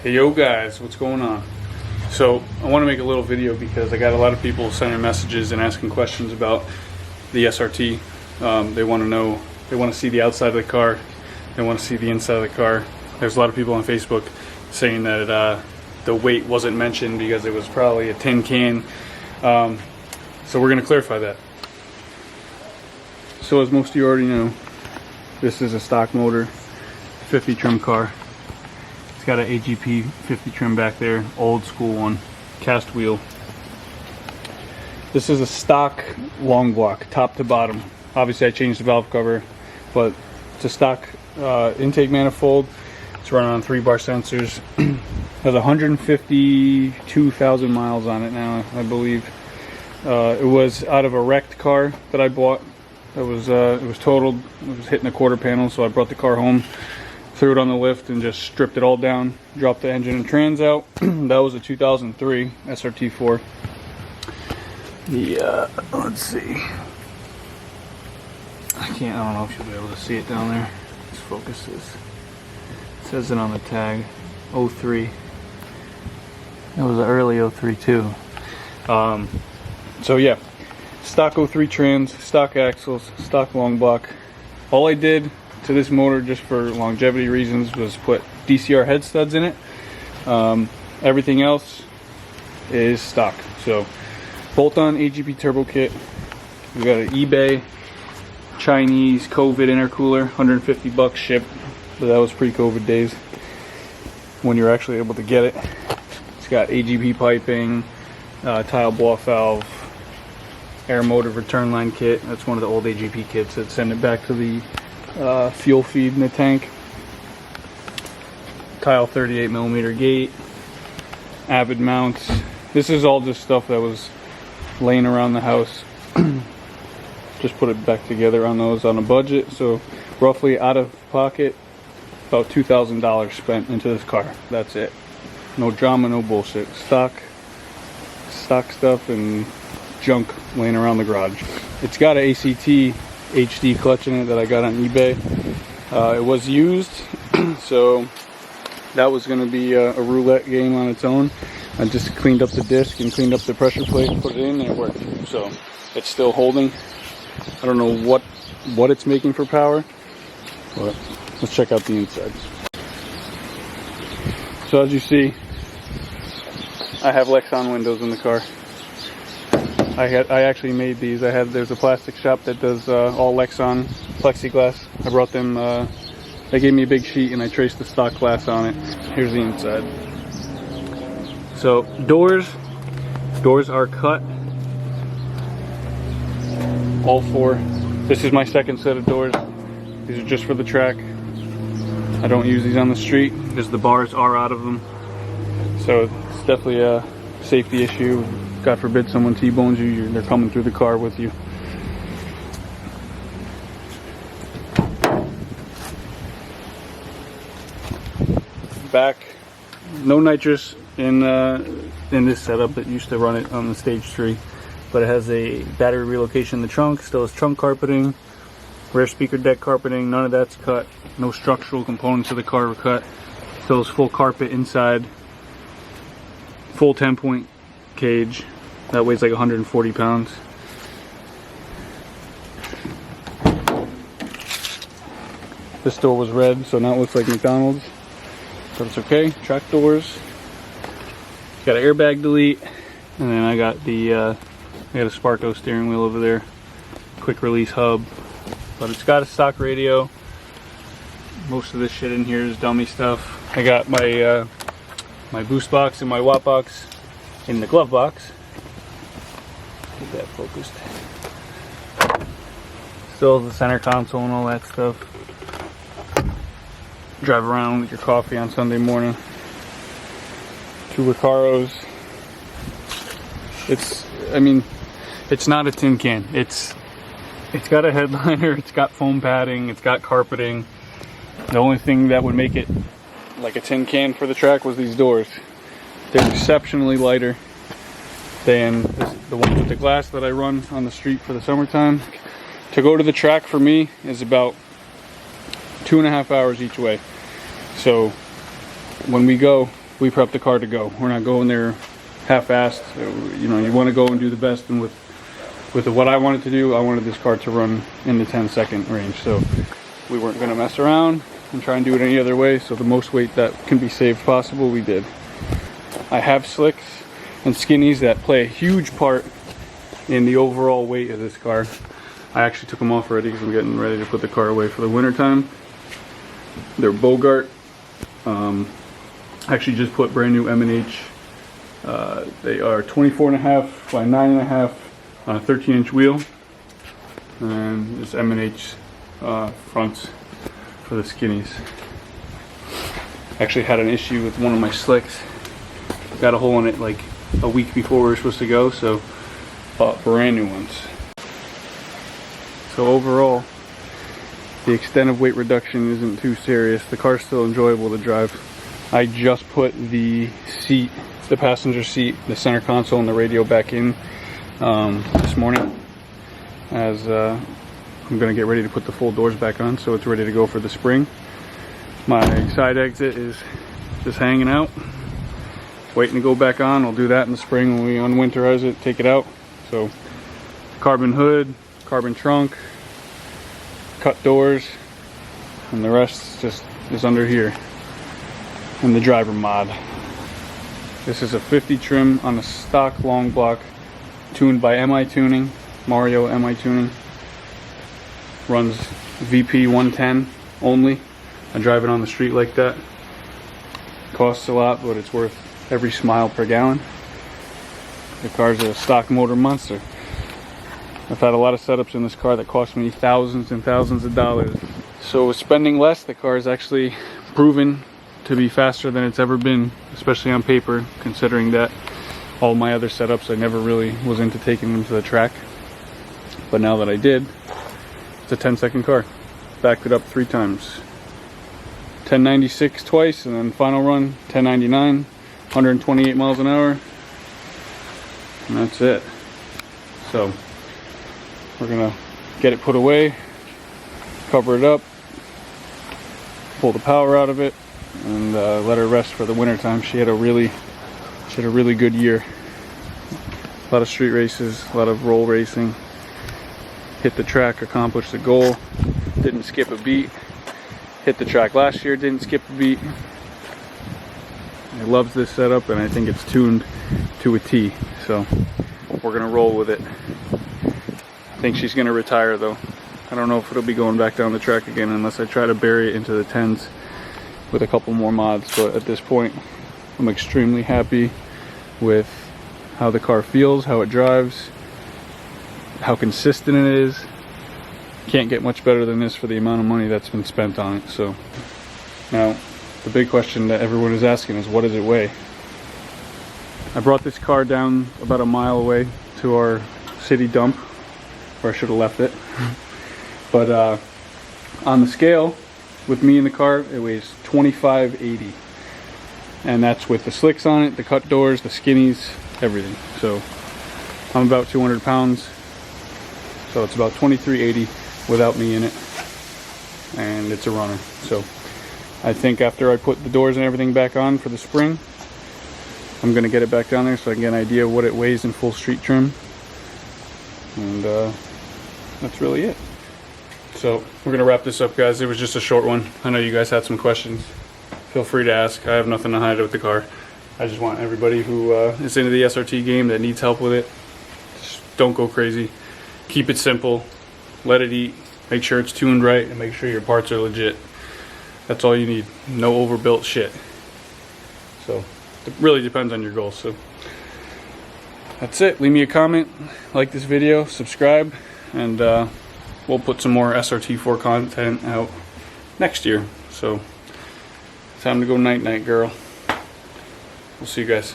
Hey yo guys, what's going on? So I want to make a little video because I got a lot of people sending messages and asking questions about the SRT. They want to know, they want to see the outside of the car, they want to see the inside of the car. There's a lot of people on Facebook saying that the weight wasn't mentioned because it was probably a tin can. So we're going to clarify that. So as most of you already know, this is a stock motor, 50 trim car. It's got an AGP 50 trim back there, old school one, cast wheel. This is a stock long block, top to bottom. Obviously I changed the valve cover, but it's a stock intake manifold. It's running on 3-bar sensors. Has 152,000 miles on it now, I believe. It was out of a wrecked car that I bought. It was totaled. It was hitting a quarter panel, so I brought the car home, threw it on the lift, and just stripped it all down. Dropped the engine and trans out. That was a 2003 SRT-4. Let's see. I don't know if you'll be able to see it down there. This focuses. It says it on the tag. 03. It was an early 03 too. So yeah, stock 03 trans, stock axles, stock long block. All I did to this motor, just for longevity reasons, was put DCR head studs in it. Everything else is stock. So bolt-on AGP turbo kit. We got an eBay Chinese COVID intercooler, 150 bucks shipped, but that was pre-COVID days when you're actually able to get it. It's got AGP piping, tile blow-off valve, air motor return line kit. That's one of the old AGP kits that send it back to the fuel feed in the tank. Tile 38mm gate, Avid mounts. This is all just stuff that was laying around the house. Just put it back together on those on a budget. So roughly out of pocket, about $2,000 spent into this car. That's it. No drama, no bullshit. Stock stuff and junk laying around the garage. It's got an ACT HD clutch in it that I got on eBay. It was used, so that was going to be a roulette game on its own. I just cleaned up the disc and cleaned up the pressure plate, put it in, and it worked. So it's still holding. I don't know what it's making for power, but let's check out the inside. So as you see, I have Lexan windows in the car. I actually made these. There's a plastic shop that does all Lexan plexiglass. I brought them, they gave me a big sheet and I traced the stock glass on it. Here's the inside. So doors are cut. All 4. This is my second set of doors. These are just for the track. I don't use these on the street because the bars are out of them. So it's definitely a safety issue. God forbid someone T-bones you, they're coming through the car with you. Back, no nitrous in this setup. It used to run it on the stage 3, but it has a battery relocation in the trunk. Still has trunk carpeting, rear speaker deck carpeting. None of that's cut. No structural components of the car were cut. Still has full carpet inside. Full 10-point cage that weighs like 140 pounds. This door was red, so now it looks like McDonald's, but it's okay. Track doors. Got an airbag delete, and then I got a Sparco steering wheel over there. Quick release hub, but it's got a stock radio. Most of this shit in here is dummy stuff. I got my my boost box and my watt box in the glove box. Get that focused. Still the center console and all that stuff. Drive around with your coffee on Sunday morning. 2 Recaros. It's not a tin can. It's got a headliner, it's got foam padding, it's got carpeting. The only thing that would make it like a tin can for the track was these doors. They're exceptionally lighter than the ones with the glass that I run on the street for the summertime. To go to the track for me is about 2.5 hours each way. So when we go, we prep the car to go. We're not going there half-assed. You know, you want to go and do the best, and with what I wanted to do, I wanted this car to run in the 10-second range. So we weren't going to mess around and try and do it any other way. So the most weight that can be saved possible, we did. I have slicks and skinnies that play a huge part in the overall weight of this car. I actually took them off already because I'm getting ready to put the car away for the winter time. They're Bogart. I actually just put brand new M&H. They are 24.5 by 9.5 on a 13-inch wheel, and this M&H fronts for the skinnies. Actually had an issue with one of my slicks. Got a hole in it like a week before we were supposed to go, so bought brand new ones. So overall, the extent of weight reduction isn't too serious. The car's still enjoyable to drive. I just put the seat, the passenger seat, the center console, and the radio back in this morning, as I'm going to get ready to put the full doors back on, so it's ready to go for the spring. My side exit is just hanging out, waiting to go back on. I'll do that in the spring when we unwinterize it, take it out. So carbon hood, carbon trunk, cut doors, and the rest just is under here in the driver mod. This is a 50 trim on a stock long block, tuned by MI Tuning, Mario MI Tuning. Runs VP 110 only. I drive it on the street like that. Costs a lot, but it's worth every smile per gallon. The car's a stock motor monster. I've had a lot of setups in this car that cost me thousands and thousands of dollars. So with spending less, the car is actually proven to be faster than it's ever been, especially on paper, considering that all my other setups, I never really was into taking them to the track. But now that I did, it's a 10-second car. Backed it up 3 times. 1096 twice, and then final run 1099, 128 miles an hour, and that's it. So we're gonna get it put away, cover it up, pull the power out of it, and let her rest for the winter time. She had a really good year. A lot of street races, a lot of roll racing. Hit the track, accomplished the goal, didn't skip a beat. Hit the track last year, didn't skip a beat. I love this setup, and I think it's tuned to a T. So we're gonna roll with it. I think she's gonna retire though. I don't know if it'll be going back down the track again unless I try to bury it into the 10s with a couple more mods. But at this point, I'm extremely happy with how the car feels, how it drives, how consistent it is. Can't get much better than this for the amount of money that's been spent on it. So now the big question that everyone is asking is, what does it weigh? I brought this car down about a mile away to our city dump, where I should have left it. But on the scale with me in the car, it weighs 2580, and that's with the slicks on it, the cut doors, the skinnies, everything. So I'm about 200 pounds, so it's about 2380 without me in it, and it's a runner. So I think after I put the doors and everything back on for the spring, I'm gonna get it back down there so I can get an idea of what it weighs in full street trim, and that's really it. So we're gonna wrap this up, guys. It was just a short one. I know you guys had some questions. Feel free to ask. I have nothing to hide with the car. I just want everybody who is into the SRT game, that needs help with it, just don't go crazy. Keep it simple. Let it eat. Make sure it's tuned right, and make sure your parts are legit. That's all you need. No overbuilt shit. So it really depends on your goals. So that's it. Leave me a comment, like this video, subscribe, and we'll put some more SRT-4 content out next year. So time to go night night, girl. We'll see you guys.